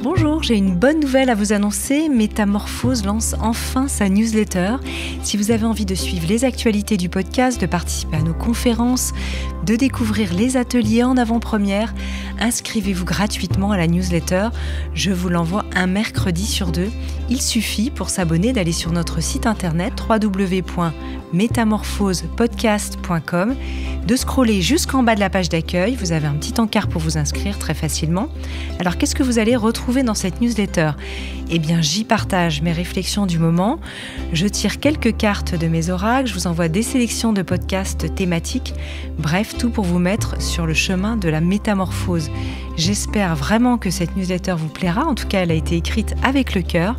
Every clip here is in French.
Bonjour, j'ai une bonne nouvelle à vous annoncer. Métamorphose lance enfin sa newsletter. Si vous avez envie de suivre les actualités du podcast, de participer à nos conférences, de découvrir les ateliers en avant-première, inscrivez-vous gratuitement à la newsletter. Je vous l'envoie un mercredi sur 2. Il suffit pour s'abonner d'aller sur notre site internet www.metamorphosepodcast.com, de scroller jusqu'en bas de la page d'accueil. Vous avez un petit encart pour vous inscrire très facilement. Alors qu'est-ce que vous allez retrouver dans cette newsletter ? Eh bien, j'y partage mes réflexions du moment. Je tire quelques cartes de mes oracles. Je vous envoie des sélections de podcasts thématiques. Bref, tout pour vous mettre sur le chemin de la métamorphose. J'espère vraiment que cette newsletter vous plaira. En tout cas, elle a été écrite avec le cœur.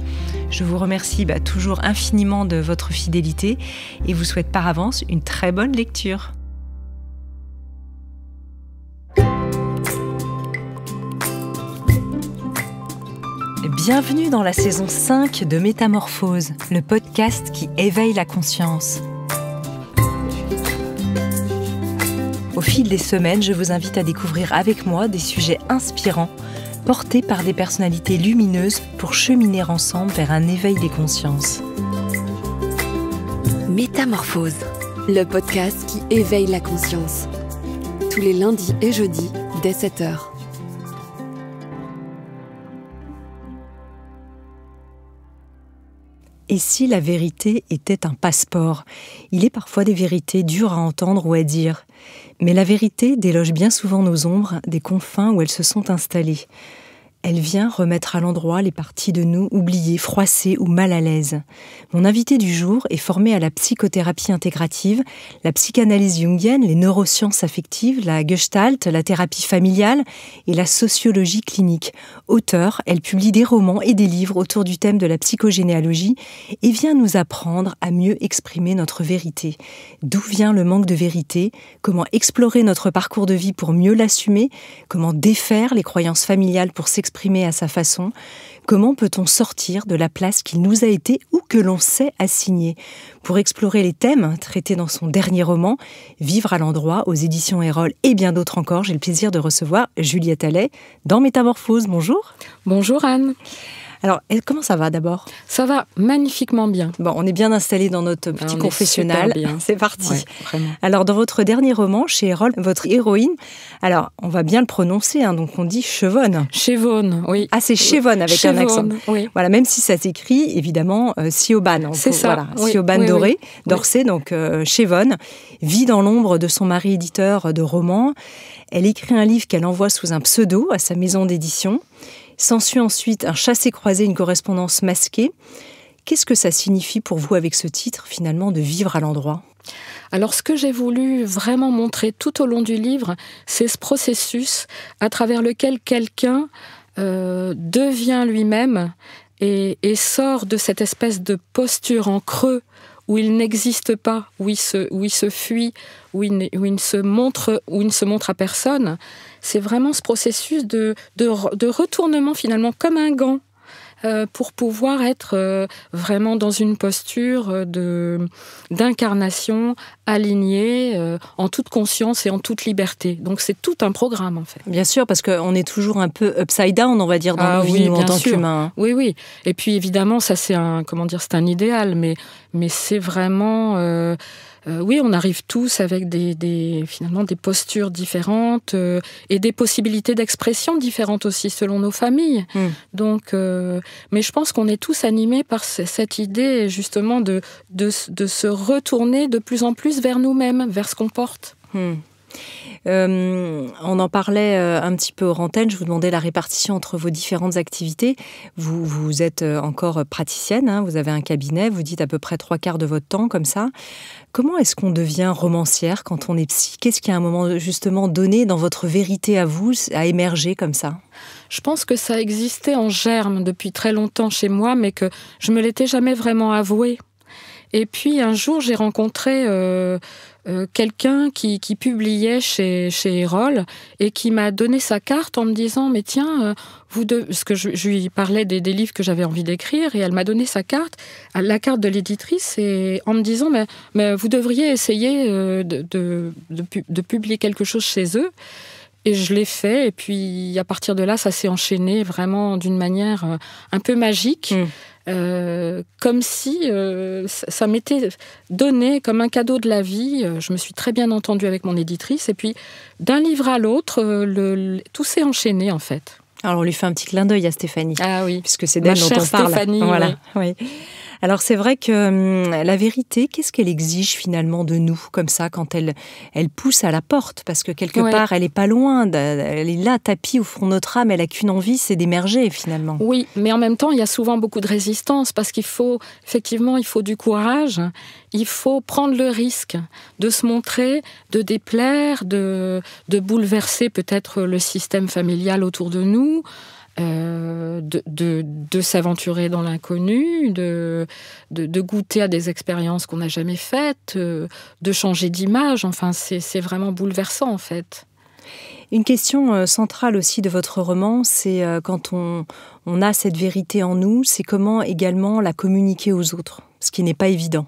Je vous remercie toujours infiniment de votre fidélité et vous souhaite par avance une très bonne lecture. Bienvenue dans la saison 5 de Métamorphose, le podcast qui éveille la conscience. Au fil des semaines, je vous invite à découvrir avec moi des sujets inspirants, portés par des personnalités lumineuses pour cheminer ensemble vers un éveil des consciences. Métamorphose, le podcast qui éveille la conscience. Tous les lundis et jeudis, dès 7h. Et si la vérité était un passeport ? Il est parfois des vérités dures à entendre ou à dire. Mais la vérité déloge bien souvent nos ombres des confins où elles se sont installées. Elle vient remettre à l'endroit les parties de nous oubliées, froissées ou mal à l'aise. Mon invité du jour est formé à la psychothérapie intégrative, la psychanalyse jungienne, les neurosciences affectives, la gestalt, la thérapie familiale et la sociologie clinique. Auteure, elle publie des romans et des livres autour du thème de la psychogénéalogie et vient nous apprendre à mieux exprimer notre vérité. D'où vient le manque de vérité ? Comment explorer notre parcours de vie pour mieux l'assumer ? Comment défaire les croyances familiales pour s'exprimer à sa façon? Comment peut-on sortir de la place qu'il nous a été ou que l'on s'est assignée? Pour explorer les thèmes traités dans son dernier roman, Vivre à l'endroit, aux éditions Erol et bien d'autres encore, j'ai le plaisir de recevoir Juliette Allais dans Métamorphose. Bonjour. Bonjour Anne. Alors, comment ça va d'abord ? Ça va magnifiquement bien. Bon, on est bien installés dans notre petit confessionnal. C'est parti. Ouais, vraiment. Alors, dans votre dernier roman, chez Erol, votre héroïne, alors, on va bien le prononcer, donc on dit Chevonne. Chevonne, oui. Ah, c'est Chevonne avec un accent. Oui. Voilà, même si ça s'écrit, évidemment, Siobhan. C'est ça. Voilà, oui. Siobhan oui, Doré, oui. d'Orsay, donc Chevonne, vit dans l'ombre de son mari éditeur de romans. Elle écrit un livre qu'elle envoie sous un pseudo à sa maison d'édition. S'ensuit ensuite un chassé-croisé, une correspondance masquée. Qu'est-ce que ça signifie pour vous avec ce titre, finalement, de vivre à l'endroit ? Alors, ce que j'ai voulu vraiment montrer tout au long du livre, c'est ce processus à travers lequel quelqu'un devient lui-même et sort de cette espèce de posture en creux où il n'existe pas, où il se fuit, où il ne se montre à personne. C'est vraiment ce processus de retournement finalement comme un gant pour pouvoir être vraiment dans une posture d'incarnation alignée en toute conscience et en toute liberté. Donc c'est tout un programme en fait. Bien sûr, parce qu'on est toujours un peu upside down, on va dire, dans nos vies, nous, en tant qu'humains. Oui, oui. Et puis évidemment, ça c'est un idéal, mais c'est vraiment... oui, on arrive tous avec finalement des postures différentes et des possibilités d'expression différentes aussi selon nos familles. Donc, mais je pense qu'on est tous animés par cette idée justement de se retourner de plus en plus vers nous-mêmes, vers ce qu'on porte. On en parlait un petit peu hors antenne, je vous demandais la répartition entre vos différentes activités. Vous êtes encore praticienne, vous avez un cabinet, vous dites à peu près 3/4 de votre temps comme ça. Comment est-ce qu'on devient romancière quand on est psy ? Qu'est-ce qui, à un moment justement donné dans votre vérité à vous, a émergé comme ça ? Je pense que ça existait en germe depuis très longtemps chez moi, mais que je me l'étais jamais vraiment avoué. Et puis un jour, j'ai rencontré quelqu'un qui publiait chez Erol et qui m'a donné sa carte en me disant « Mais tiens, parce que je lui parlais des livres que j'avais envie d'écrire et elle m'a donné sa carte, la carte de l'éditrice, et en me disant mais vous devriez essayer de publier quelque chose chez eux ». Et je l'ai fait, et puis à partir de là, ça s'est enchaîné vraiment d'une manière un peu magique, comme si ça m'était donné comme un cadeau de la vie. Je me suis très bien entendue avec mon éditrice, et puis d'un livre à l'autre, tout s'est enchaîné en fait. Alors on lui fait un petit clin d'œil à Stéphanie, oui. Puisque c'est d'elle dont on parle. Stéphanie, voilà. Oui. Alors c'est vrai que la vérité, qu'est-ce qu'elle exige finalement de nous, comme ça, quand elle pousse à la porte? Parce que quelque part, elle n'est pas loin, elle est là, tapie au fond de notre âme, elle n'a qu'une envie, c'est d'émerger finalement. Oui, mais en même temps, il y a souvent beaucoup de résistance, parce qu'il faut du courage, il faut prendre le risque de se montrer, de déplaire, de bouleverser peut-être le système familial autour de nous, de s'aventurer dans l'inconnu, de goûter à des expériences qu'on n'a jamais faites, de changer d'image. Enfin, c'est vraiment bouleversant, en fait. Une question centrale aussi de votre roman, c'est quand on a cette vérité en nous, c'est comment également la communiquer aux autres, ce qui n'est pas évident.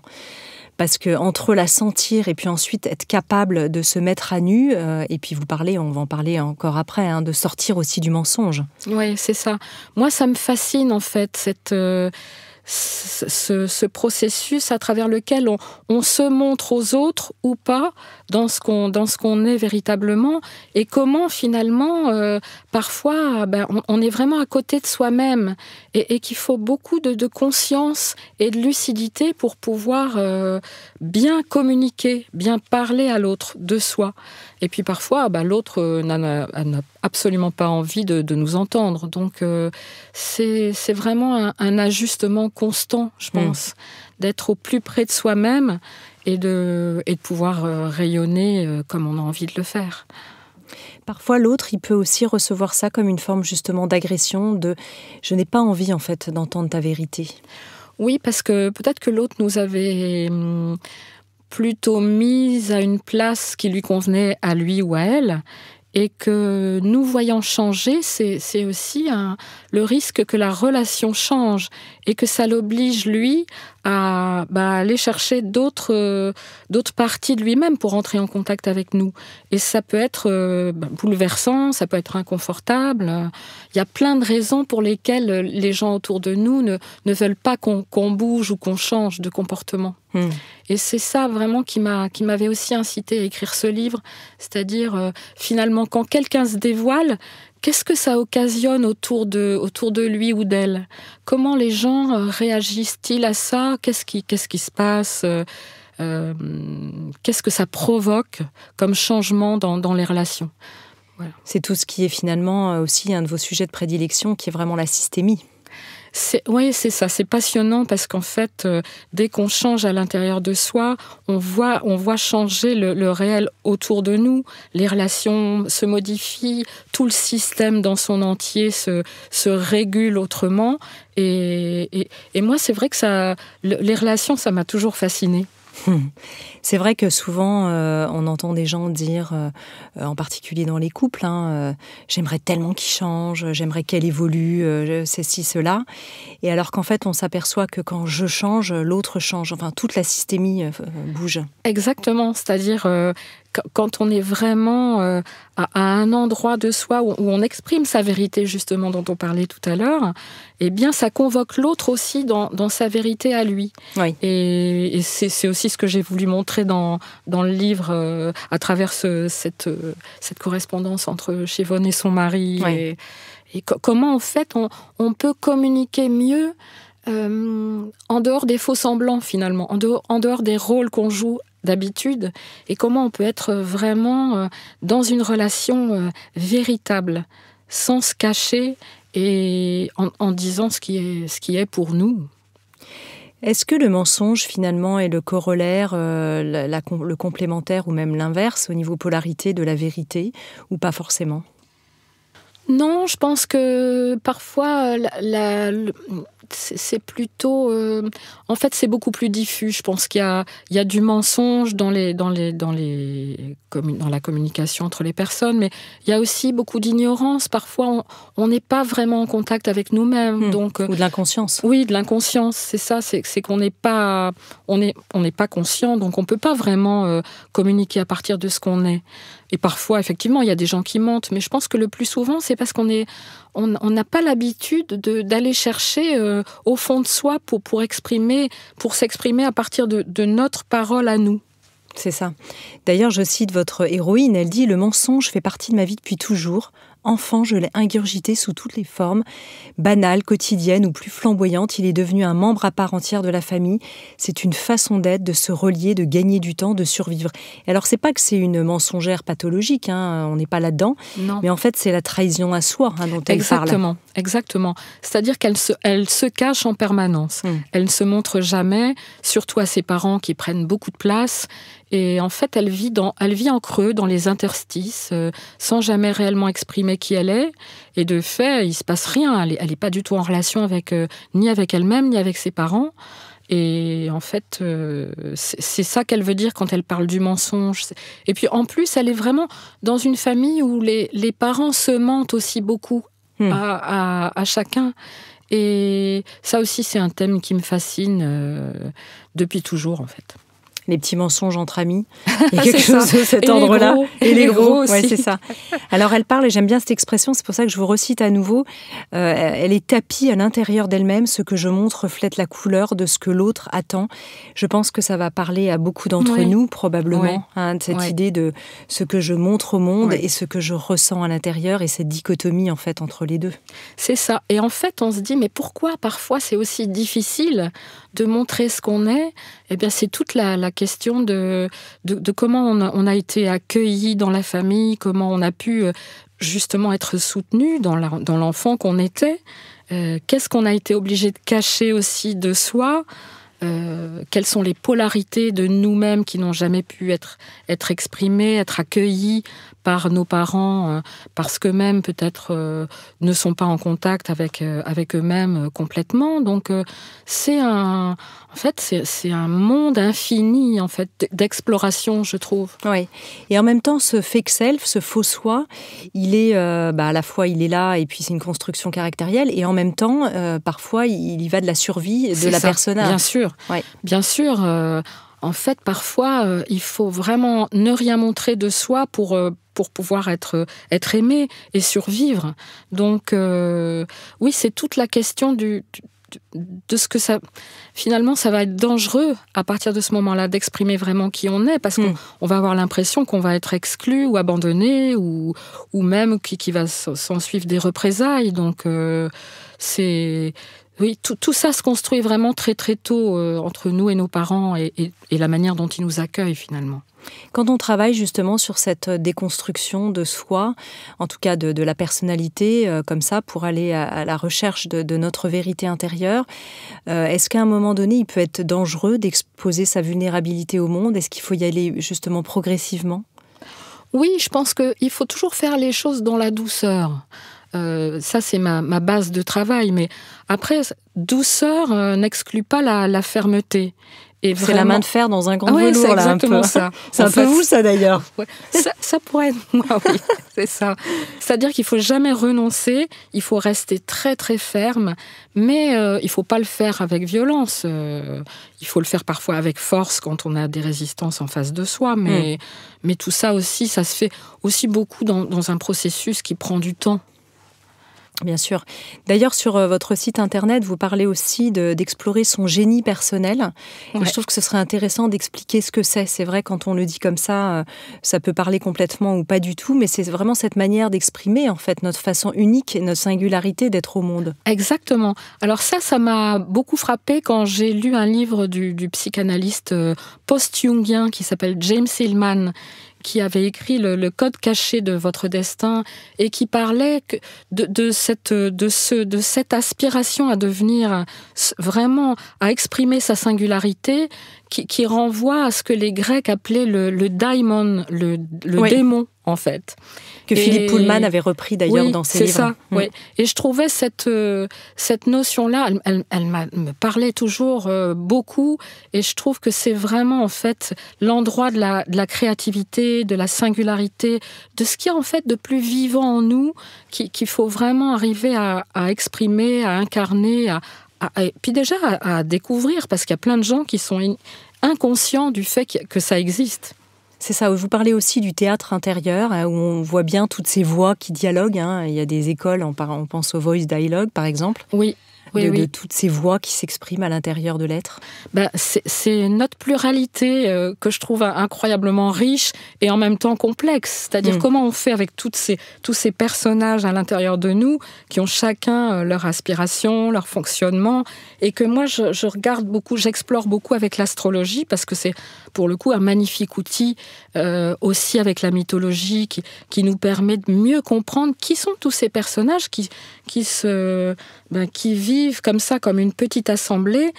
Parce que entre la sentir et puis ensuite être capable de se mettre à nu, et puis on va en parler encore après, de sortir aussi du mensonge. Oui, c'est ça. Moi, ça me fascine en fait, ce processus à travers lequel on se montre aux autres ou pas dans ce qu'on est véritablement, et comment finalement parfois on est vraiment à côté de soi-même, et qu'il faut beaucoup de conscience et de lucidité pour pouvoir bien communiquer, bien parler à l'autre de soi. Et puis parfois l'autre n'a absolument pas envie de nous entendre. Donc c'est vraiment un ajustement constant, je pense, d'être au plus près de soi-même et de pouvoir rayonner comme on a envie de le faire. Parfois, l'autre, il peut aussi recevoir ça comme une forme justement d'agression, de « je n'ai pas envie en fait d'entendre ta vérité ». Oui, parce que peut-être que l'autre nous avait plutôt mise à une place qui lui convenait à lui ou à elle, et que nous voyant changer, c'est aussi le risque que la relation change, et que ça l'oblige, lui, à aller chercher d'autres parties de lui-même pour entrer en contact avec nous. Et ça peut être bouleversant, ça peut être inconfortable. Il y a plein de raisons pour lesquelles les gens autour de nous ne veulent pas qu'on bouge ou qu'on change de comportement. Et c'est ça vraiment qui m'avait aussi incité à écrire ce livre, c'est-à-dire finalement quand quelqu'un se dévoile, qu'est-ce que ça occasionne autour de lui ou d'elle? Comment les gens réagissent-ils à ça? Qu'est-ce qui se passe? Qu'est-ce que ça provoque comme changement dans les relations? Voilà. C'est tout ce qui est finalement aussi un de vos sujets de prédilection, qui est vraiment la systémie. Oui, c'est ça, c'est passionnant, parce qu'en fait, dès qu'on change à l'intérieur de soi, on voit changer le réel autour de nous, les relations se modifient, tout le système dans son entier se régule autrement, et moi, c'est vrai que les relations, ça m'a toujours fascinée. C'est vrai que souvent, on entend des gens dire, en particulier dans les couples, j'aimerais tellement qu'il change, j'aimerais qu'elle évolue, ceci, cela. Et alors qu'en fait, on s'aperçoit que quand je change, l'autre change. Enfin, toute la systémie bouge. Exactement, c'est-à-dire quand on est vraiment à un endroit de soi où on exprime sa vérité, justement, dont on parlait tout à l'heure, eh bien, ça convoque l'autre aussi dans sa vérité à lui. Oui. Et c'est aussi ce que j'ai voulu montrer dans le livre, à travers cette correspondance entre Chivonne et son mari. Oui. Et comment, en fait, on peut communiquer mieux en dehors des faux-semblants, finalement, en dehors des rôles qu'on joue d'habitude, et comment on peut être vraiment dans une relation véritable, sans se cacher, et en disant ce qui est pour nous. Est-ce que le mensonge, finalement, est le corollaire, le complémentaire, ou même l'inverse, au niveau polarité de la vérité, ou pas forcément ? Non, je pense que parfois, c'est plutôt... en fait, c'est beaucoup plus diffus. Je pense qu'il y a du mensonge dans la communication entre les personnes, mais il y a aussi beaucoup d'ignorance. Parfois, on n'est pas vraiment en contact avec nous-mêmes. Donc, ou de l'inconscience. Oui, de l'inconscience, c'est ça. C'est qu'on n'est pas... On n'est pas conscient, donc on ne peut pas vraiment communiquer à partir de ce qu'on est. Et parfois, effectivement, il y a des gens qui mentent, mais je pense que le plus souvent, c'est parce qu'on n'a pas l'habitude d'aller chercher au fond de soi pour s'exprimer à partir de notre parole à nous. C'est ça. D'ailleurs, je cite votre héroïne, elle dit « Le mensonge fait partie de ma vie depuis toujours. Enfant, je l'ai ingurgité sous toutes les formes. Banale, quotidienne ou plus flamboyante, il est devenu un membre à part entière de la famille. C'est une façon d'être, de se relier, de gagner du temps, de survivre. » Et alors, c'est pas que c'est une mensongère pathologique, on n'est pas là-dedans. Non. Mais en fait, c'est la trahison à soi dont elle parle. Exactement. C'est-à-dire qu'elle se cache en permanence. Elle ne se montre jamais, surtout à ses parents qui prennent beaucoup de place. Et en fait, elle vit en creux, dans les interstices, sans jamais réellement exprimer qui elle est. Et de fait, il se passe rien. Elle n'est pas du tout en relation ni avec elle-même, ni avec ses parents. Et en fait, c'est ça qu'elle veut dire quand elle parle du mensonge. Et puis en plus, elle est vraiment dans une famille où les parents se mentent aussi beaucoup à chacun. Et ça aussi, c'est un thème qui me fascine depuis toujours, en fait. Les petits mensonges entre amis. Il y a quelque chose de cet ordre-là. Et les gros aussi. Ouais, c'est ça. Alors, elle parle, et j'aime bien cette expression, c'est pour ça que je vous recite à nouveau. Elle est tapie à l'intérieur d'elle-même. Ce que je montre reflète la couleur de ce que l'autre attend. Je pense que ça va parler à beaucoup d'entre nous, probablement, de cette idée de ce que je montre au monde et ce que je ressens à l'intérieur, et cette dichotomie, en fait, entre les deux. C'est ça. Et en fait, on se dit, mais pourquoi parfois c'est aussi difficile de montrer ce qu'on est? Eh bien, c'est toute la question de comment on a été accueilli dans la famille, comment on a pu justement être soutenu dans l'enfant qu'on était. Qu'est-ce qu'on a été obligé de cacher aussi de soi? Quelles sont les polarités de nous-mêmes qui n'ont jamais pu être exprimées, être accueillies par nos parents, parce qu'eux-mêmes peut-être ne sont pas en contact avec eux-mêmes complètement. Donc c'est un monde infini en fait d'exploration, je trouve. Oui. Et en même temps, ce fake self, ce faux soi, il est à la fois il est là et puis c'est une construction caractérielle, et en même temps parfois il y va de la survie de la persona. Bien sûr. Ouais. Bien sûr. En fait, parfois, il faut vraiment ne rien montrer de soi pour pouvoir être aimé et survivre. Donc, oui, c'est toute la question de ce que ça... Finalement, ça va être dangereux à partir de ce moment-là d'exprimer vraiment qui on est, parce qu'on va avoir l'impression qu'on va être exclu ou abandonné, ou même qui va s'en suivre des représailles. Donc, c'est... Oui, tout ça se construit vraiment très très tôt entre nous et nos parents et la manière dont ils nous accueillent finalement. Quand on travaille justement sur cette déconstruction de soi, en tout cas de la personnalité, comme ça, pour aller à la recherche de notre vérité intérieure, est-ce qu'à un moment donné, il peut être dangereux d'exposer sa vulnérabilité au monde? Est-ce qu'il faut y aller justement progressivement? Oui, je pense qu'il faut toujours faire les choses dans la douceur. Ça, c'est ma base de travail. Mais après, douceur n'exclut pas la fermeté. Et c'est la main de fer dans un grand velours, c'est là, un peu. Ça. C'est un peu vous, ça, d'ailleurs. Ouais. Ça pourrait être moi, oui. C'est ça. C'est-à-dire qu'il ne faut jamais renoncer, il faut rester très, très ferme, mais il ne faut pas le faire avec violence. Il faut le faire parfois avec force quand on a des résistances en face de soi, mais tout ça aussi, ça se fait aussi beaucoup dans un processus qui prend du temps. Bien sûr. D'ailleurs, sur votre site internet, vous parlez aussi d'explorer son génie personnel. Ouais. Et je trouve que ce serait intéressant d'expliquer ce que c'est. C'est vrai, quand on le dit comme ça peut parler complètement ou pas du tout, mais c'est vraiment cette manière d'exprimer en fait notre façon unique et notre singularité d'être au monde. Exactement. Alors ça m'a beaucoup frappée quand j'ai lu un livre du psychanalyste post-jungien qui s'appelle James Hillman, qui avait écrit le code caché de votre destin et qui parlait de cette aspiration à devenir vraiment, à exprimer sa singularité, qui renvoie à ce que les Grecs appelaient le daimon, le démon, en fait. Que Philippe Pullman avait repris d'ailleurs dans ses livres. C'est ça, oui. Et je trouvais cette notion-là, elle me parlait toujours beaucoup, et je trouve que c'est vraiment, en fait, l'endroit de la créativité, de la singularité, de ce qu'il y a, en fait, de plus vivant en nous, qu'il faut vraiment arriver à exprimer, à incarner, et puis déjà à découvrir, parce qu'il y a plein de gens qui sont inconscients du fait que ça existe. C'est ça, vous parlez aussi du théâtre intérieur, où on voit bien toutes ces voix qui dialoguent. Il y a des écoles, on pense au voice dialogue par exemple. Oui. De toutes ces voix qui s'expriment à l'intérieur de l'être. C'est notre pluralité que je trouve incroyablement riche et en même temps complexe. C'est-à-dire comment on fait avec tous ces personnages à l'intérieur de nous qui ont chacun leur aspiration, leur fonctionnement, et que moi je regarde beaucoup, j'explore beaucoup avec l'astrologie parce que c'est pour le coup un magnifique outil aussi avec la mythologie qui nous permet de mieux comprendre qui sont tous ces personnages qui vivent comme ça, comme une petite assemblée,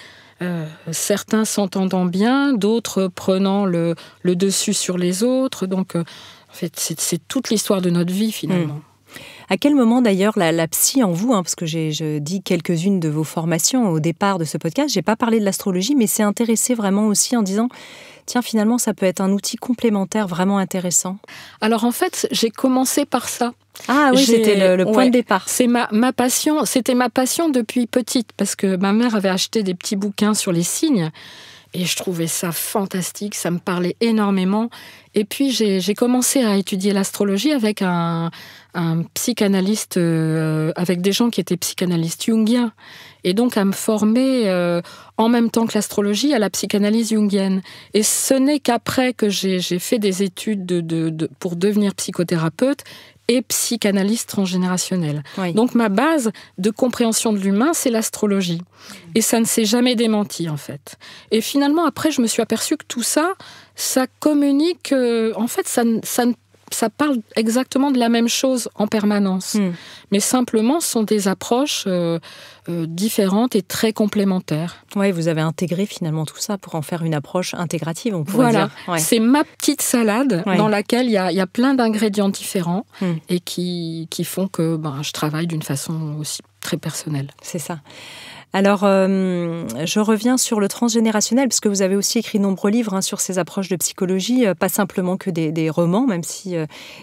certains s'entendant bien, d'autres prenant le dessus sur les autres. Donc, en fait, c'est toute l'histoire de notre vie, finalement. À quel moment, d'ailleurs, la psy en vous, parce que je dis quelques-unes de vos formations au départ de ce podcast, j'ai pas parlé de l'astrologie, mais c'est intéressé vraiment aussi en disant... Tiens, finalement, ça peut être un outil complémentaire vraiment intéressant. Alors, en fait, j'ai commencé par ça. Ah oui, c'était le point de départ. C'est ma passion. C'était ma passion depuis petite, parce que ma mère avait acheté des petits bouquins sur les signes, et je trouvais ça fantastique, ça me parlait énormément. Et puis, j'ai commencé à étudier l'astrologie avec un psychanalyste, avec des gens qui étaient psychanalystes jungiens. Et donc à me former en même temps que l'astrologie à la psychanalyse jungienne. Et ce n'est qu'après que j'ai fait des études pour devenir psychothérapeute et psychanalyste transgénérationnel. Oui. Donc ma base de compréhension de l'humain, c'est l'astrologie. Et ça ne s'est jamais démenti, en fait. Et finalement, après, je me suis aperçue que tout ça, ça communique... en fait, ça parle exactement de la même chose en permanence. Mais simplement, ce sont des approches différentes et très complémentaires. Oui, vous avez intégré finalement tout ça pour en faire une approche intégrative, on pourrait dire. Ouais. C'est ma petite salade dans laquelle il y a plein d'ingrédients différents et qui font que je travaille d'une façon aussi très personnelle. C'est ça. Alors, je reviens sur le transgénérationnel, parce que vous avez aussi écrit de nombreux livres sur ces approches de psychologie, pas simplement que des romans, même si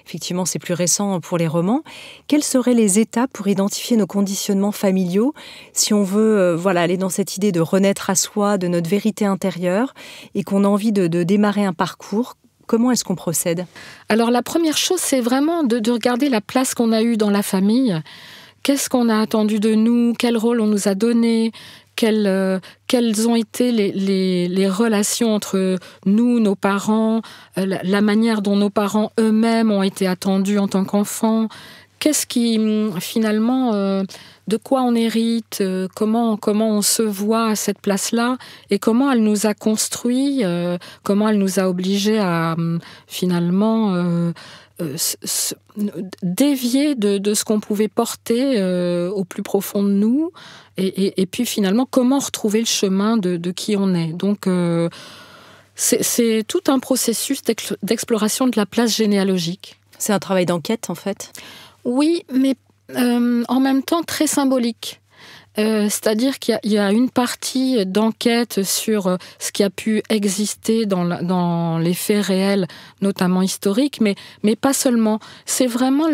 effectivement c'est plus récent pour les romans. Quelles seraient les étapes pour identifier nos conditionnements familiaux, si on veut aller dans cette idée de renaître à soi, de notre vérité intérieure, et qu'on a envie de démarrer un parcours? Comment est-ce qu'on procède? Alors, la première chose, c'est vraiment de regarder la place qu'on a eue dans la famille. Qu'est-ce qu'on a attendu de nous? Quel rôle on nous a donné? Quelles ont été les relations entre nous, nos parents, la manière dont nos parents eux-mêmes ont été attendus en tant qu'enfants? Qu'est-ce qui, finalement, de quoi on hérite? Comment on se voit à cette place-là? Et comment elle nous a construits? Comment elle nous a obligés à, finalement... dévier de ce qu'on pouvait porter au plus profond de nous et puis finalement comment retrouver le chemin de qui on est. Donc c'est tout un processus d'exploration de la place généalogique. C'est un travail d'enquête en fait? Oui, mais en même temps très symbolique. C'est-à-dire qu'il y a une partie d'enquête sur ce qui a pu exister dans les faits réels, notamment historiques, mais pas seulement. C'est vraiment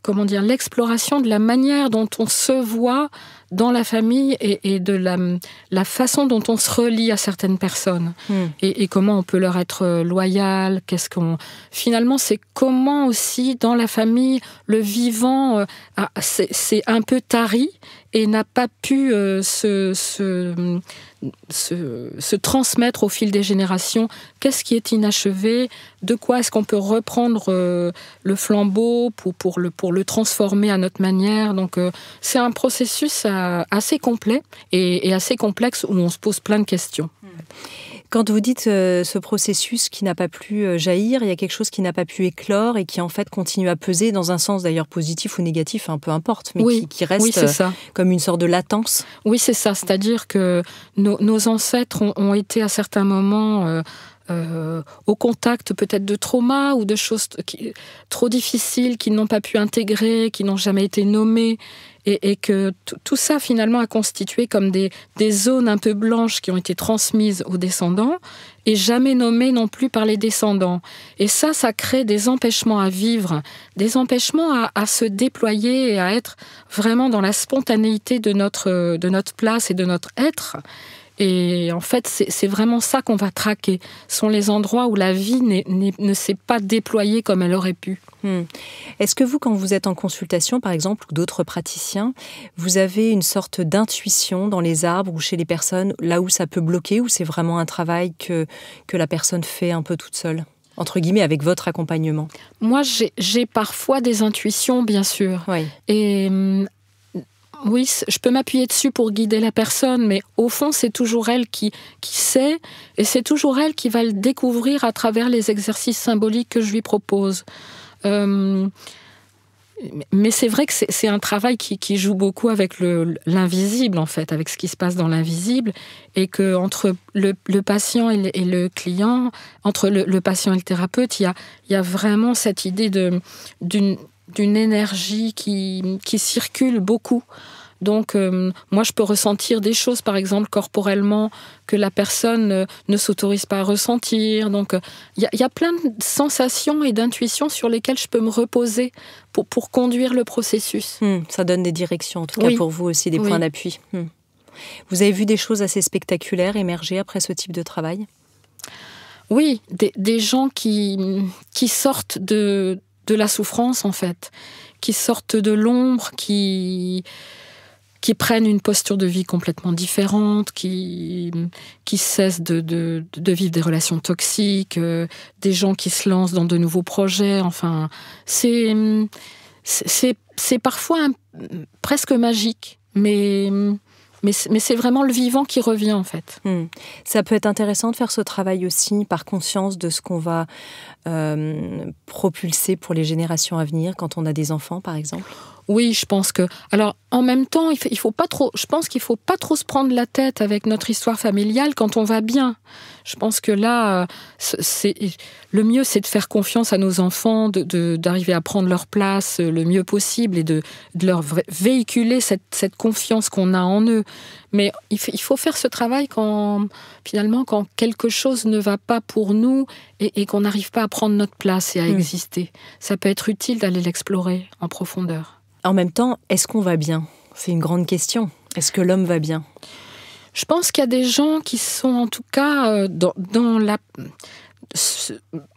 l'exploration de la manière dont on se voit dans la famille et de la façon dont on se relie à certaines personnes et comment on peut leur être loyal. Finalement, c'est comment aussi dans la famille le vivant c'est un peu tari et n'a pas pu se transmettre au fil des générations. Qu'est-ce qui est inachevé? De quoi est-ce qu'on peut reprendre le flambeau pour le transformer à notre manière? Donc c'est un processus assez complet et assez complexe où on se pose plein de questions. Quand vous dites ce processus qui n'a pas pu jaillir, il y a quelque chose qui n'a pas pu éclore et qui en fait continue à peser dans un sens d'ailleurs positif ou négatif, peu importe, mais qui reste comme une sorte de latence. Oui, c'est ça. C'est-à-dire que nos ancêtres ont été à certains moments au contact peut-être de traumas ou de choses trop difficiles qu'ils n'ont pas pu intégrer, qui n'ont jamais été nommées. Et que tout ça, finalement, a constitué comme des zones un peu blanches qui ont été transmises aux descendants et jamais nommées non plus par les descendants. Et ça crée des empêchements à vivre, des empêchements à se déployer et à être vraiment dans la spontanéité de notre place et de notre être. Et en fait, c'est vraiment ça qu'on va traquer. Ce sont les endroits où la vie ne s'est pas déployée comme elle aurait pu. Est-ce que vous, quand vous êtes en consultation, par exemple, ou d'autres praticiens, vous avez une sorte d'intuition dans les arbres ou chez les personnes, là où ça peut bloquer, ou c'est vraiment un travail que la personne fait un peu toute seule, entre guillemets, avec votre accompagnement? Moi, j'ai parfois des intuitions, bien sûr. Oui. Et oui, je peux m'appuyer dessus pour guider la personne, mais au fond, c'est toujours elle qui sait, et c'est toujours elle qui va le découvrir à travers les exercices symboliques que je lui propose. Mais c'est vrai que c'est un travail qui joue beaucoup avec l'invisible, en fait, avec ce qui se passe dans l'invisible, et que entre le patient et le client, entre le patient et le thérapeute, il y a vraiment cette idée d'une énergie qui circule beaucoup. Donc, moi, je peux ressentir des choses, par exemple, corporellement, que la personne ne s'autorise pas à ressentir. Donc, il y a plein de sensations et d'intuitions sur lesquelles je peux me reposer pour conduire le processus. Ça donne des directions, en tout cas pour vous aussi, des points d'appui. Vous avez vu des choses assez spectaculaires émerger après ce type de travail? Oui, des gens qui sortent de la souffrance, en fait, qui sortent de l'ombre, qui prennent une posture de vie complètement différente, qui cessent de vivre des relations toxiques, des gens qui se lancent dans de nouveaux projets. Enfin, c'est parfois presque magique, mais c'est vraiment le vivant qui revient, en fait. Ça peut être intéressant de faire ce travail aussi par conscience de ce qu'on va propulser pour les générations à venir quand on a des enfants, par exemple. Oui, je pense que... Alors, en même temps, je pense qu'il ne faut pas trop se prendre la tête avec notre histoire familiale quand on va bien. Je pense que là, le mieux, c'est de faire confiance à nos enfants, d'arriver à prendre leur place le mieux possible et de leur véhiculer cette confiance qu'on a en eux. Mais il faut faire ce travail quand quelque chose ne va pas pour nous et qu'on n'arrive pas à prendre notre place et à exister. Ça peut être utile d'aller l'explorer en profondeur. En même temps, est-ce qu'on va bien? C'est une grande question. Est-ce que l'homme va bien? Je pense qu'il y a des gens qui sont en tout cas dans la...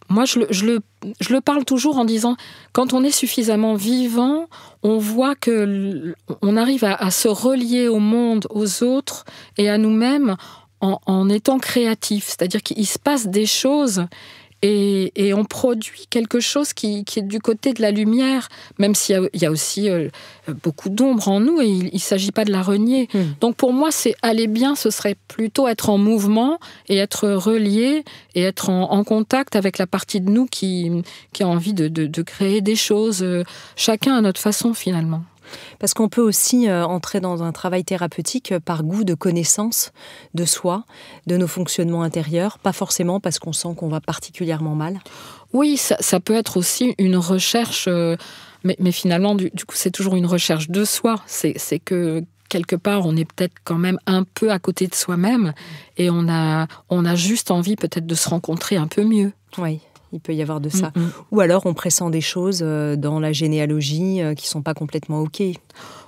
Moi, je le parle toujours en disant, quand on est suffisamment vivant, on voit qu'on arrive à se relier au monde, aux autres et à nous-mêmes en étant créatif. C'est-à-dire qu'il se passe des choses et on produit quelque chose qui est du côté de la lumière, même s'il y a aussi beaucoup d'ombre en nous et il ne s'agit pas de la renier. Donc pour moi, aller bien, ce serait plutôt être en mouvement et être relié et être en contact avec la partie de nous qui a envie de créer des choses, chacun à notre façon finalement. Parce qu'on peut aussi entrer dans un travail thérapeutique par goût de connaissance de soi, de nos fonctionnements intérieurs, pas forcément parce qu'on sent qu'on va particulièrement mal. Oui, ça peut être aussi une recherche, mais finalement, du coup, c'est toujours une recherche de soi. C'est que quelque part, on est peut-être quand même un peu à côté de soi-même et on a juste envie peut-être de se rencontrer un peu mieux. Oui. Il peut y avoir de ça. Ou alors on pressent des choses dans la généalogie qui ne sont pas complètement OK.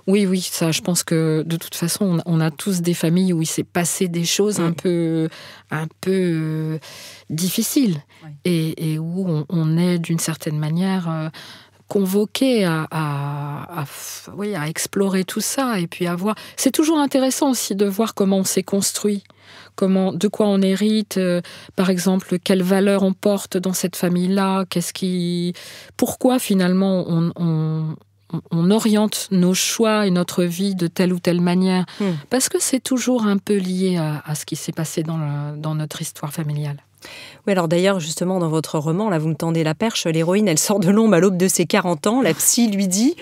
Oui, ça, je pense que de toute façon, on a tous des familles où il s'est passé des choses un peu difficiles et où on est d'une certaine manière convoqué à explorer tout ça et puis à voir. C'est toujours intéressant aussi de voir comment on s'est construit. De quoi on hérite, par exemple, quelles valeurs on porte dans cette famille-là, pourquoi finalement on oriente nos choix et notre vie de telle ou telle manière. Parce que c'est toujours un peu lié à ce qui s'est passé dans notre histoire familiale. Oui, alors d'ailleurs, justement, dans votre roman, là, vous me tendez la perche, l'héroïne, elle sort de l'ombre à l'aube de ses 40 ans. La psy lui dit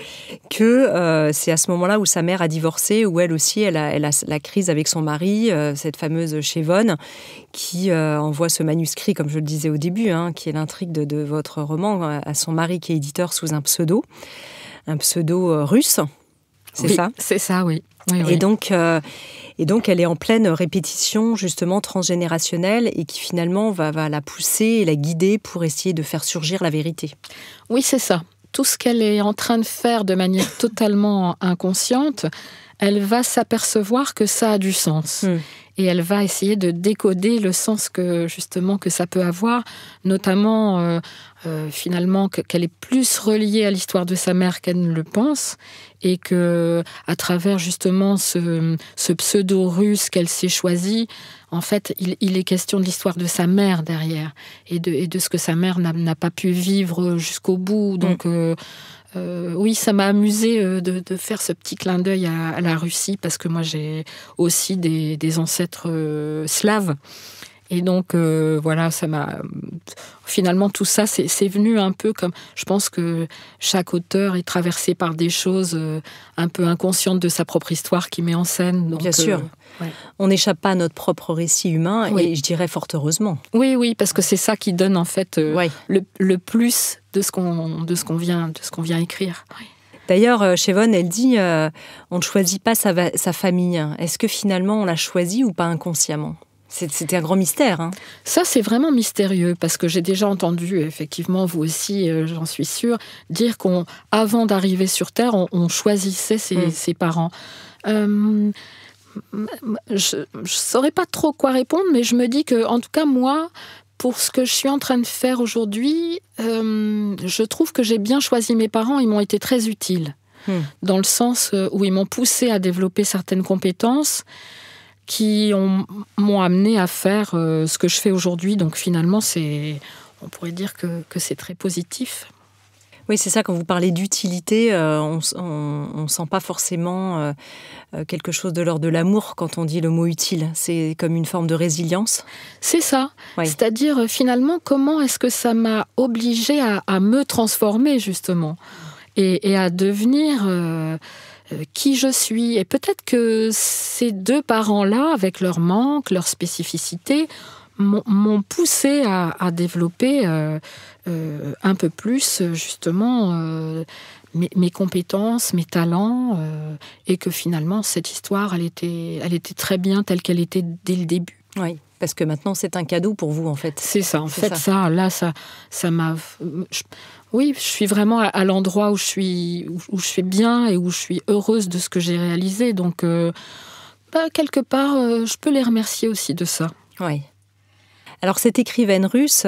que c'est à ce moment-là où sa mère a divorcé, où elle aussi, elle a la crise avec son mari, cette fameuse Chévonne, qui envoie ce manuscrit, comme je le disais au début, qui est l'intrigue de votre roman, à son mari qui est éditeur sous un pseudo russe. C'est ça ? C'est ça, oui. Et donc, elle est en pleine répétition, justement, transgénérationnelle et qui, finalement, va la pousser et la guider pour essayer de faire surgir la vérité. Oui, c'est ça. tout ce qu'elle est en train de faire de manière totalement inconsciente, elle va s'apercevoir que ça a du sens. Et elle va essayer de décoder le sens que ça peut avoir, notamment finalement qu'elle est plus reliée à l'histoire de sa mère qu'elle ne le pense, et que à travers justement ce pseudo russe qu'elle s'est choisi, en fait, il est question de l'histoire de sa mère derrière, et de ce que sa mère n'a pas pu vivre jusqu'au bout. Donc oui, ça m'a amusée de faire ce petit clin d'œil à la Russie, parce que moi j'ai aussi des ancêtres slaves. Et donc, voilà, ça m'a... Finalement, tout ça, c'est venu un peu comme... Je pense que chaque auteur est traversé par des choses un peu inconscientes de sa propre histoire qui met en scène. Donc, bien sûr. Ouais. On n'échappe pas à notre propre récit humain, oui. Et je dirais fort heureusement. Oui, parce que c'est ça qui donne, en fait, oui. le plus de ce qu'on vient écrire. Oui. D'ailleurs, Chévonne, elle dit on ne choisit pas sa famille. Est-ce que finalement, on l'a choisie ou pas inconsciemment ? C'était un grand mystère. Hein. Ça, c'est vraiment mystérieux, parce que j'ai déjà entendu, effectivement, vous aussi, j'en suis sûre, dire qu'avant d'arriver sur Terre, on choisissait ses parents. Je ne saurais pas trop quoi répondre, mais je me dis que, en tout cas, moi, pour ce que je suis en train de faire aujourd'hui, je trouve que j'ai bien choisi mes parents. Ils m'ont été très utiles, dans le sens où ils m'ont poussé à développer certaines compétences qui m'ont amené à faire ce que je fais aujourd'hui. Donc finalement, on pourrait dire que c'est très positif. Oui, c'est ça, quand vous parlez d'utilité, on ne sent pas forcément quelque chose de l'ordre de l'amour quand on dit le mot utile. C'est comme une forme de résilience. C'est ça. Oui. C'est-à-dire, finalement, comment est-ce que ça m'a obligée à me transformer, justement, et à devenir... qui je suis. Et peut-être que ces deux parents-là, avec leurs manques, leurs spécificités, m'ont poussé à développer un peu plus, justement, mes compétences, mes talents, et que finalement, cette histoire, elle était très bien telle qu'elle était dès le début. Oui, parce que maintenant, c'est un cadeau pour vous, en fait. C'est ça, en fait, ça m'a... Oui, je suis vraiment à l'endroit où je suis bien et où je suis heureuse de ce que j'ai réalisé. Donc, quelque part, je peux les remercier aussi de ça. Oui. Alors, cette écrivaine russe,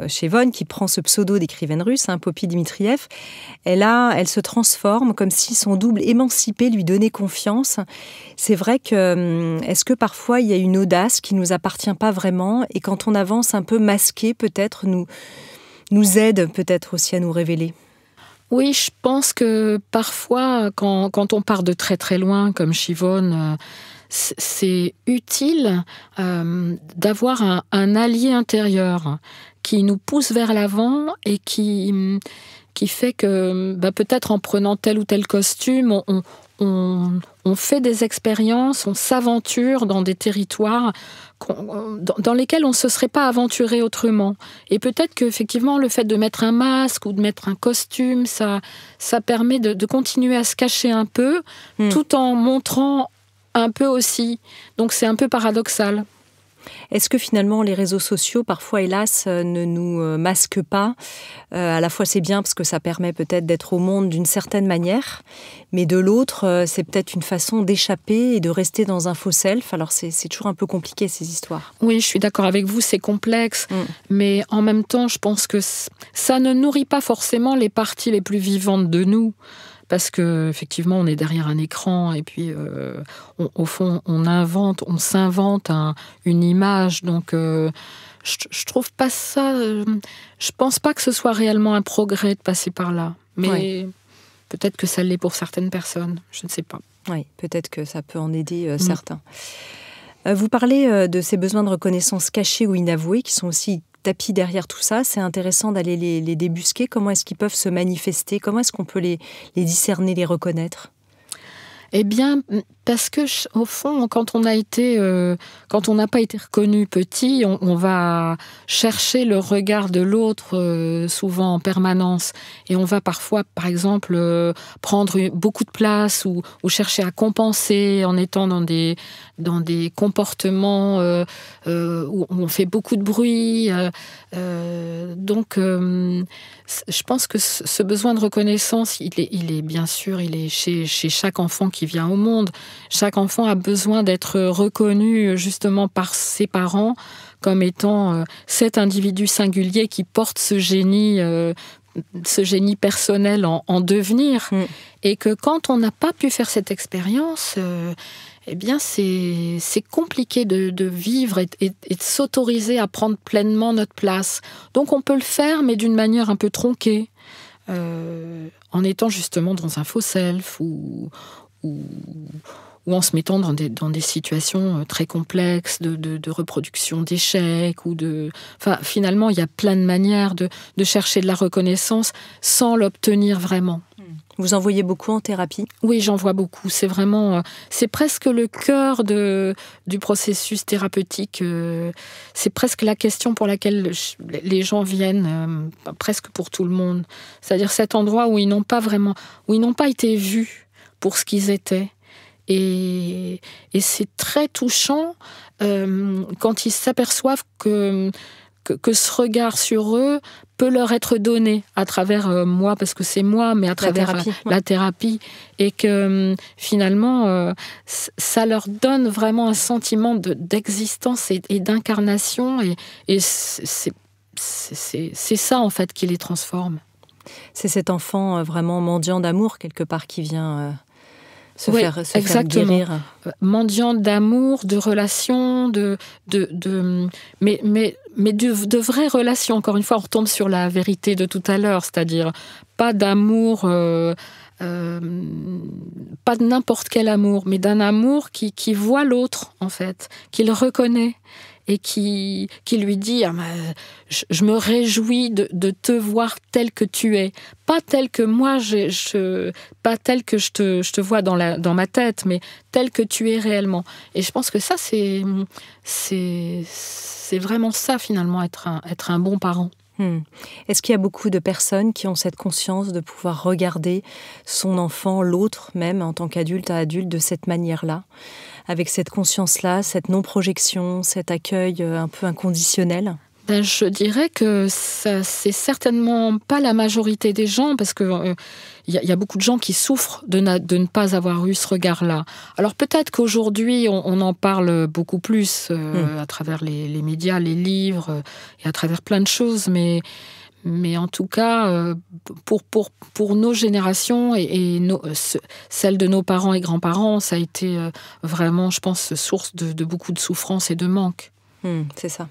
Chévonne, qui prend ce pseudo d'écrivaine russe, Poppy Dmitriev, elle se transforme comme si son double émancipé lui donnait confiance. C'est vrai que, est-ce que parfois il y a une audace qui ne nous appartient pas vraiment, et quand on avance un peu masqué, peut-être, nous aide peut-être aussi à nous révéler? Oui, je pense que parfois, quand on part de très très loin, comme Chévonne, c'est utile d'avoir un allié intérieur qui nous pousse vers l'avant et qui fait que peut-être en prenant tel ou tel costume, on fait des expériences, on s'aventure dans des territoires dans lesquels on ne se serait pas aventuré autrement. Et peut-être qu'effectivement, le fait de mettre un masque ou de mettre un costume, ça permet de continuer à se cacher un peu, tout en montrant un peu aussi. Donc c'est un peu paradoxal. Est-ce que finalement les réseaux sociaux, parfois hélas, ne nous masquent pas ? À la fois c'est bien parce que ça permet peut-être d'être au monde d'une certaine manière, mais de l'autre, c'est peut-être une façon d'échapper et de rester dans un faux self. Alors c'est toujours un peu compliqué ces histoires. Oui, je suis d'accord avec vous, c'est complexe, mais en même temps, je pense que ça ne nourrit pas forcément les parties les plus vivantes de nous. Parce qu'effectivement, on est derrière un écran et puis, au fond, on s'invente une image. Donc, je trouve pas ça... je pense pas que ce soit réellement un progrès de passer par là. Mais peut-être que ça l'est pour certaines personnes. Je ne sais pas. Oui, peut-être que ça peut en aider certains. Vous parlez de ces besoins de reconnaissance cachés ou inavoués qui sont aussi tapis derrière tout ça. C'est intéressant d'aller les débusquer. Comment est-ce qu'ils peuvent se manifester ? Comment est-ce qu'on peut les discerner, les reconnaître ? Eh bien, parce que au fond, quand on n'a pas été reconnu petit, on va chercher le regard de l'autre souvent en permanence, et on va parfois, par exemple, prendre beaucoup de place ou chercher à compenser en étant dans des comportements où on fait beaucoup de bruit. Donc, je pense que ce besoin de reconnaissance, il est bien sûr, il est chez chaque enfant qui vient au monde. Chaque enfant a besoin d'être reconnu justement par ses parents comme étant cet individu singulier qui porte ce génie personnel en devenir. Et que quand on n'a pas pu faire cette expérience, eh bien c'est compliqué de vivre et de s'autoriser à prendre pleinement notre place. Donc on peut le faire, mais d'une manière un peu tronquée, en étant justement dans un faux self ou en se mettant dans des situations très complexes de reproduction d'échecs finalement, il y a plein de manières de chercher de la reconnaissance sans l'obtenir vraiment. Vous en voyez beaucoup en thérapie ? Oui, j'en vois beaucoup. C'est vraiment, c'est presque le cœur du processus thérapeutique. C'est presque la question pour laquelle les gens viennent, presque pour tout le monde. C'est-à-dire cet endroit où ils n'ont pas été vus pour ce qu'ils étaient. Et c'est très touchant quand ils s'aperçoivent que ce regard sur eux peut leur être donné à travers moi, parce que c'est moi, mais à travers la thérapie, et que finalement, ça leur donne vraiment un sentiment d'existence et d'incarnation, et c'est ça, en fait, qui les transforme. C'est cet enfant vraiment mendiant d'amour, quelque part, qui vient... se faire guérir. Mendiant d'amour, de relations, mais de vraies relations. Encore une fois, on retombe sur la vérité de tout à l'heure, c'est-à-dire pas d'amour, pas de n'importe quel amour, mais d'un amour qui voit l'autre, en fait, qui le reconnaît et qui lui dit je me réjouis de te voir tel que tu es, pas tel que moi pas tel que je te vois dans ma tête, mais tel que tu es réellement. Et je pense que ça c'est vraiment ça, finalement, être un bon parent. Est-ce qu'il y a beaucoup de personnes qui ont cette conscience de pouvoir regarder son enfant, l'autre même, en tant qu'adulte à adulte, de cette manière-là, avec cette conscience-là, cette non-projection, cet accueil un peu inconditionnel ? Je dirais que ça, c'est certainement pas la majorité des gens, parce que y a beaucoup de gens qui souffrent de ne pas avoir eu ce regard-là. Alors peut-être qu'aujourd'hui, on en parle beaucoup plus à travers les médias, les livres, et à travers plein de choses, mais en tout cas, pour nos générations et celles de nos parents et grands-parents, ça a été vraiment, je pense, source de beaucoup de souffrance et de manque. C'est ça.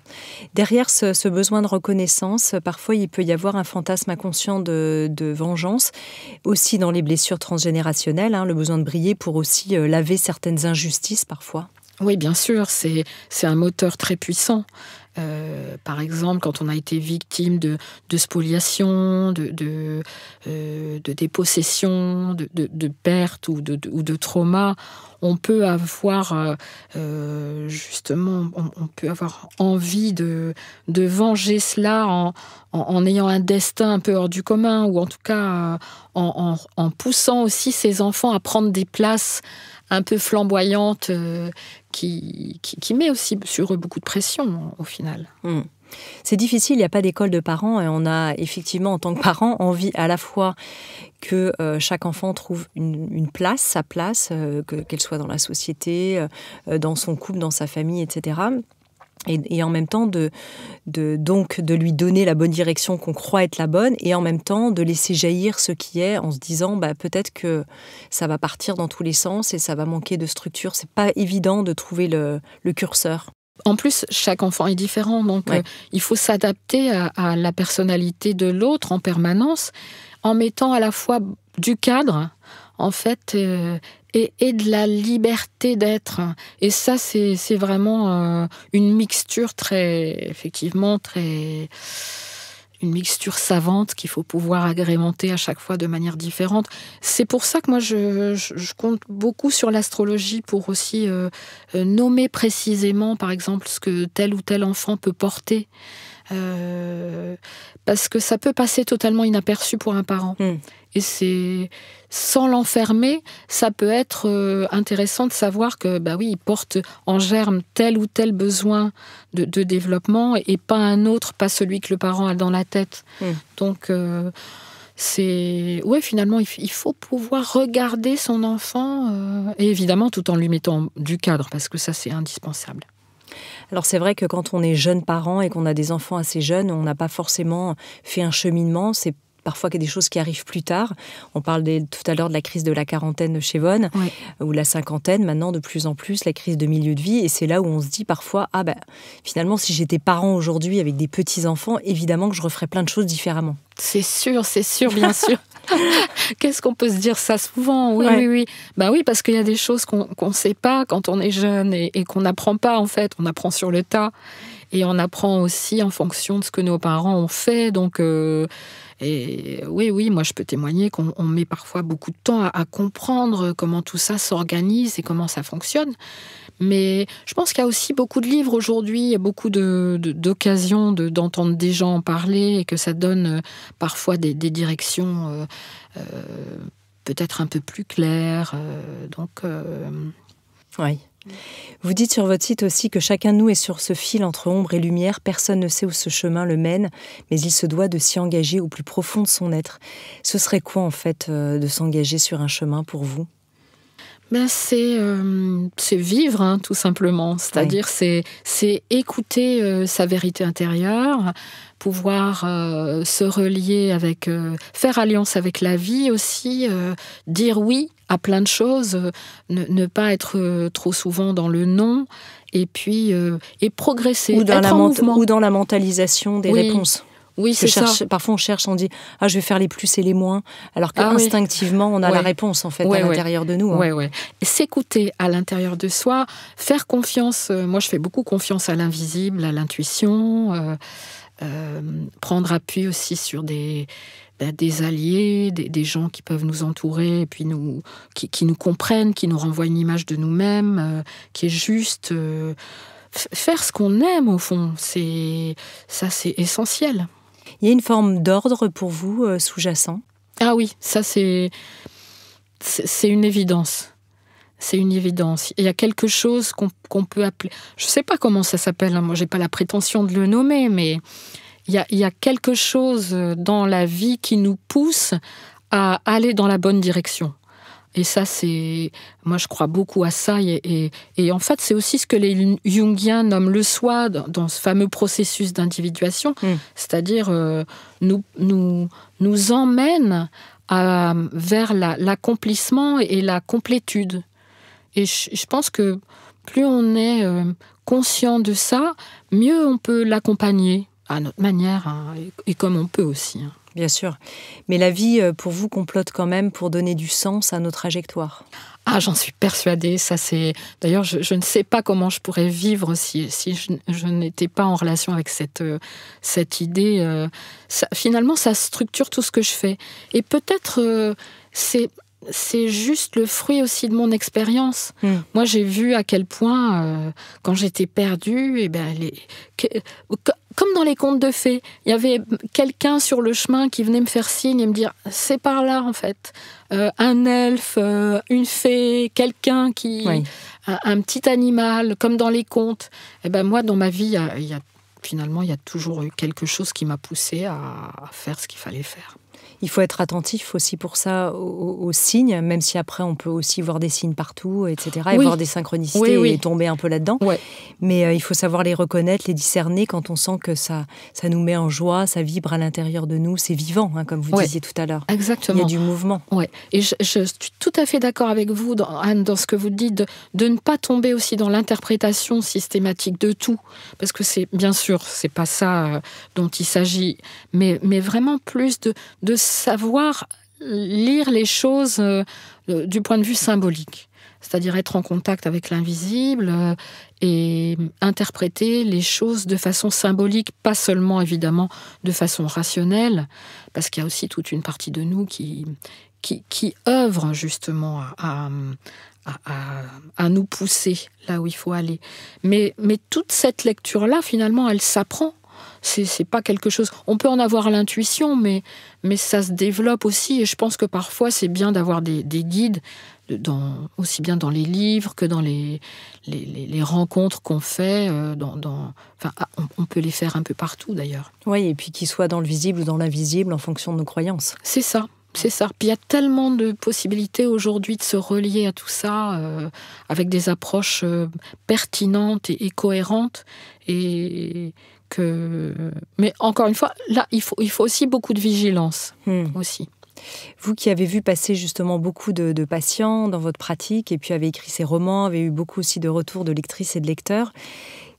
Derrière ce besoin de reconnaissance, parfois il peut y avoir un fantasme inconscient de vengeance, aussi dans les blessures transgénérationnelles, le besoin de briller pour aussi laver certaines injustices parfois. Oui, bien sûr, c'est un moteur très puissant. Par exemple, quand on a été victime de spoliation, de dépossession, de perte ou de trauma, on peut avoir justement, on peut avoir envie de venger cela en ayant un destin un peu hors du commun, ou en tout cas en poussant aussi ses enfants à prendre des places un peu flamboyantes qui met aussi sur eux beaucoup de pression au final. C'est difficile, il n'y a pas d'école de parents, et on a effectivement en tant que parents envie à la fois que chaque enfant trouve une place, sa place, qu'elle soit dans la société, dans son couple, dans sa famille, etc. Et en même temps donc de lui donner la bonne direction qu'on croit être la bonne, et en même temps de laisser jaillir ce qui est, en se disant peut-être que ça va partir dans tous les sens et ça va manquer de structure. C'est pas évident de trouver le curseur. En plus, chaque enfant est différent, donc il faut s'adapter à la personnalité de l'autre en permanence, en mettant à la fois du cadre, en fait, et de la liberté d'être. Et ça, c'est vraiment une mixture effectivement très une mixture savante qu'il faut pouvoir agrémenter à chaque fois de manière différente. C'est pour ça que moi, je compte beaucoup sur l'astrologie pour aussi nommer précisément, par exemple, ce que tel ou tel enfant peut porter. Parce que ça peut passer totalement inaperçu pour un parent. Et c'est, sans l'enfermer, ça peut être intéressant de savoir que, il porte en germe tel ou tel besoin de développement et pas un autre, pas celui que le parent a dans la tête. Donc, finalement, il faut pouvoir regarder son enfant, et évidemment, tout en lui mettant du cadre, parce que ça, c'est indispensable. Alors c'est vrai que quand on est jeune parent et qu'on a des enfants assez jeunes, on n'a pas forcément fait un cheminement. C'est parfois qu'il y a des choses qui arrivent plus tard. On parle tout à l'heure de la crise de la quarantaine chez Vonne, ou la cinquantaine, maintenant de plus en plus, la crise de milieu de vie. Et c'est là où on se dit parfois, finalement, si j'étais parent aujourd'hui avec des petits-enfants, évidemment que je referais plein de choses différemment. C'est sûr, bien sûr. Qu'est-ce qu'on peut se dire ça souvent ? Oui. Oui, parce qu'il y a des choses qu'on ne sait pas quand on est jeune et qu'on n'apprend pas, en fait. On apprend sur le tas. Et on apprend aussi en fonction de ce que nos parents ont fait. Donc, moi, je peux témoigner qu'on met parfois beaucoup de temps à comprendre comment tout ça s'organise et comment ça fonctionne. Mais je pense qu'il y a aussi beaucoup de livres aujourd'hui, il y a beaucoup d'occasions d'entendre des gens en parler et que ça donne parfois des directions peut-être un peu plus claires. Oui. Vous dites sur votre site aussi que chacun de nous est sur ce fil entre ombre et lumière. Personne ne sait où ce chemin le mène, mais il se doit de s'y engager au plus profond de son être. Ce serait quoi, en fait, de s'engager sur un chemin pour vous ? C'est vivre, tout simplement. C'est-à-dire, c'est écouter sa vérité intérieure, pouvoir se relier avec, faire alliance avec la vie aussi, dire oui à plein de choses, ne pas être trop souvent dans le non, et puis et progresser, être en mouvement. Ou dans la mentalisation des réponses. Oui, c'est ça. Parfois, on cherche, on dit « je vais faire les plus et les moins », alors qu'instinctivement, on a la réponse, en fait, à l'intérieur de nous. Oui. S'écouter à l'intérieur de soi, faire confiance. Moi, je fais beaucoup confiance à l'invisible, à l'intuition, prendre appui aussi sur des alliés, des gens qui peuvent nous entourer, et puis qui nous comprennent, qui nous renvoient une image de nous-mêmes, qui est juste... faire ce qu'on aime, au fond, c'est essentiel. Il y a une forme d'ordre pour vous sous-jacent ? Ah oui, ça c'est une évidence. C'est une évidence. Il y a quelque chose qu'on peut appeler... Je ne sais pas comment ça s'appelle, moi je n'ai pas la prétention de le nommer, mais il y a quelque chose dans la vie qui nous pousse à aller dans la bonne direction. Et ça, moi, je crois beaucoup à ça. Et en fait, c'est aussi ce que les Jungiens nomment le soi dans ce fameux processus d'individuation. C'est-à-dire, nous emmène vers l'accomplissement et la complétude. Et je pense que plus on est conscient de ça, mieux on peut l'accompagner à notre manière, et comme on peut aussi. Bien sûr. Mais la vie, pour vous, complote quand même pour donner du sens à nos trajectoires. Ah, j'en suis persuadée. Ça, D'ailleurs, je ne sais pas comment je pourrais vivre si je n'étais pas en relation avec cette idée. Finalement, ça structure tout ce que je fais. Et peut-être, c'est juste le fruit aussi de mon expérience. Moi, j'ai vu à quel point, quand j'étais perdue, comme dans les contes de fées, il y avait quelqu'un sur le chemin qui venait me faire signe et me dire « c'est par là, en fait ». Un elfe, une fée, quelqu'un qui... Oui. Un petit animal, comme dans les contes. Moi, dans ma vie, finalement, il y a toujours eu quelque chose qui m'a poussée à faire ce qu'il fallait faire. Il faut être attentif aussi pour ça aux signes, même si après on peut aussi voir des signes partout, etc. Et voir des synchronicités et tomber un peu là-dedans. Ouais. Mais il faut savoir les reconnaître, les discerner quand on sent que ça nous met en joie, ça vibre à l'intérieur de nous, c'est vivant, comme vous disiez tout à l'heure. Exactement. Il y a du mouvement. Ouais. Et je suis tout à fait d'accord avec vous, Anne, dans ce que vous dites, de ne pas tomber aussi dans l'interprétation systématique de tout. Parce que bien sûr, c'est pas ça dont il s'agit, mais vraiment plus de savoir lire les choses du point de vue symbolique. c'est-à-dire être en contact avec l'invisible et interpréter les choses de façon symbolique, pas seulement évidemment de façon rationnelle, parce qu'il y a aussi toute une partie de nous qui œuvre justement à nous pousser là où il faut aller. Mais toute cette lecture-là, finalement, elle s'apprend. C'est pas quelque chose... On peut en avoir l'intuition, mais ça se développe aussi. Et je pense que parfois, c'est bien d'avoir des guides, aussi bien dans les livres que dans les rencontres qu'on fait. On peut les faire un peu partout, d'ailleurs. Oui, et puis qu'ils soient dans le visible ou dans l'invisible en fonction de nos croyances. C'est ça. C'est ça. Puis il y a tellement de possibilités aujourd'hui de se relier à tout ça avec des approches pertinentes et cohérentes. Mais encore une fois, là, il faut aussi beaucoup de vigilance. Aussi. Vous qui avez vu passer justement beaucoup de patients dans votre pratique et puis avez écrit ces romans, avez eu beaucoup aussi de retours de lectrices et de lecteurs,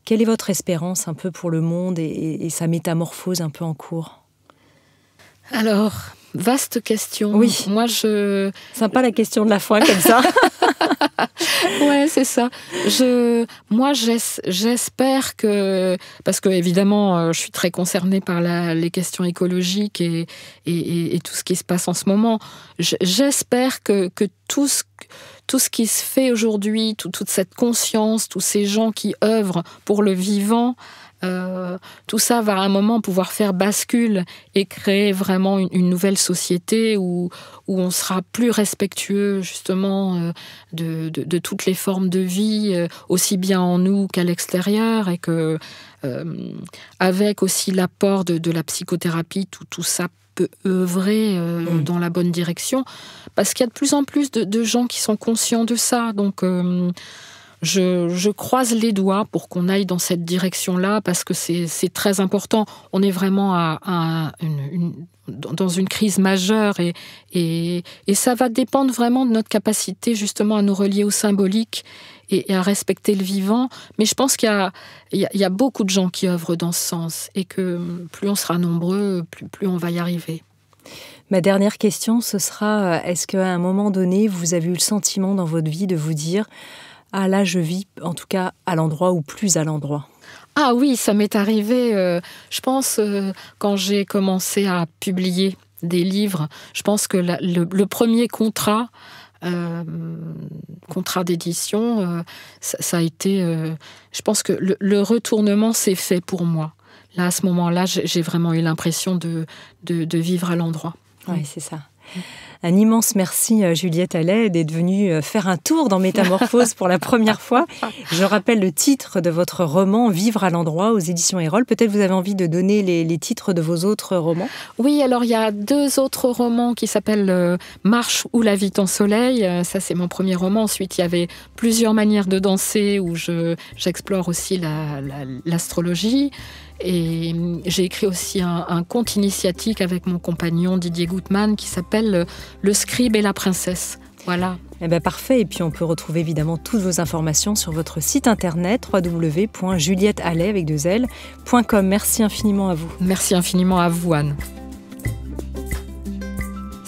quelle est votre espérance un peu pour le monde et sa métamorphose un peu en cours ? Alors, vaste question. Oui. Moi, Sympa la question de la fin, comme ça. Ouais, c'est ça. Moi, j'espère que... Parce que, évidemment, je suis très concernée par les questions écologiques et tout ce qui se passe en ce moment. J'espère que tout ce qui se fait aujourd'hui, toute cette conscience, tous ces gens qui œuvrent pour le vivant... tout ça va à un moment pouvoir faire bascule et créer vraiment une nouvelle société où on sera plus respectueux justement de toutes les formes de vie, aussi bien en nous qu'à l'extérieur, et que avec aussi l'apport de la psychothérapie, tout ça peut œuvrer dans la bonne direction, parce qu'il y a de plus en plus de gens qui sont conscients de ça. Donc je croise les doigts pour qu'on aille dans cette direction-là, parce que c'est très important. On est vraiment dans une crise majeure et ça va dépendre vraiment de notre capacité justement à nous relier au symbolique et à respecter le vivant. Mais je pense qu'il y a beaucoup de gens qui œuvrent dans ce sens, et que plus on sera nombreux, plus on va y arriver. Ma dernière question, ce sera, est-ce qu'à un moment donné, vous avez eu le sentiment dans votre vie de vous dire « Ah là, je vis en tout cas à l'endroit ou plus à l'endroit ». Ah oui, ça m'est arrivé, je pense, quand j'ai commencé à publier des livres. Je pense que le premier contrat d'édition, ça a été... je pense que le retournement s'est fait pour moi. Là, à ce moment-là, j'ai vraiment eu l'impression de vivre à l'endroit. Oui, c'est ça. Un immense merci, Juliette Allais, d'être venue faire un tour dans Métamorphose pour la première fois. Je rappelle le titre de votre roman, Vivre à l'endroit, aux éditions Erol. Peut-être vous avez envie de donner les titres de vos autres romans ? Oui, alors il y a 2 autres romans qui s'appellent Marche ou la vie ton soleil. Ça, c'est mon premier roman. Ensuite, il y avait Plusieurs manières de danser, où j'explore aussi l'astrologie. Et j'ai écrit aussi un conte initiatique avec mon compagnon Didier Gutmann qui s'appelle Le scribe et la princesse. Voilà. Eh bien, parfait. Et puis on peut retrouver évidemment toutes vos informations sur votre site internet www.julietteallais.com. Merci infiniment à vous. Merci infiniment à vous, Anne.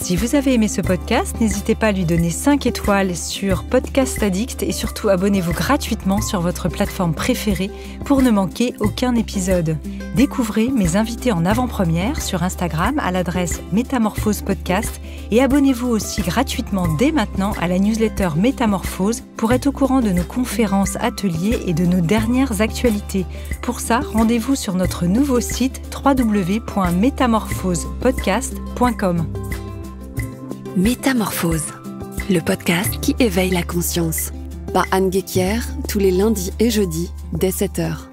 Si vous avez aimé ce podcast, n'hésitez pas à lui donner 5 étoiles sur Podcast Addict et surtout abonnez-vous gratuitement sur votre plateforme préférée pour ne manquer aucun épisode. Découvrez mes invités en avant-première sur Instagram à l'adresse Métamorphose Podcast et abonnez-vous aussi gratuitement dès maintenant à la newsletter Métamorphose pour être au courant de nos conférences, ateliers et de nos dernières actualités. Pour ça, rendez-vous sur notre nouveau site www.métamorphosepodcast.com. Métamorphose, le podcast qui éveille la conscience. Par Anne Guéquière, tous les lundis et jeudis, dès 7h.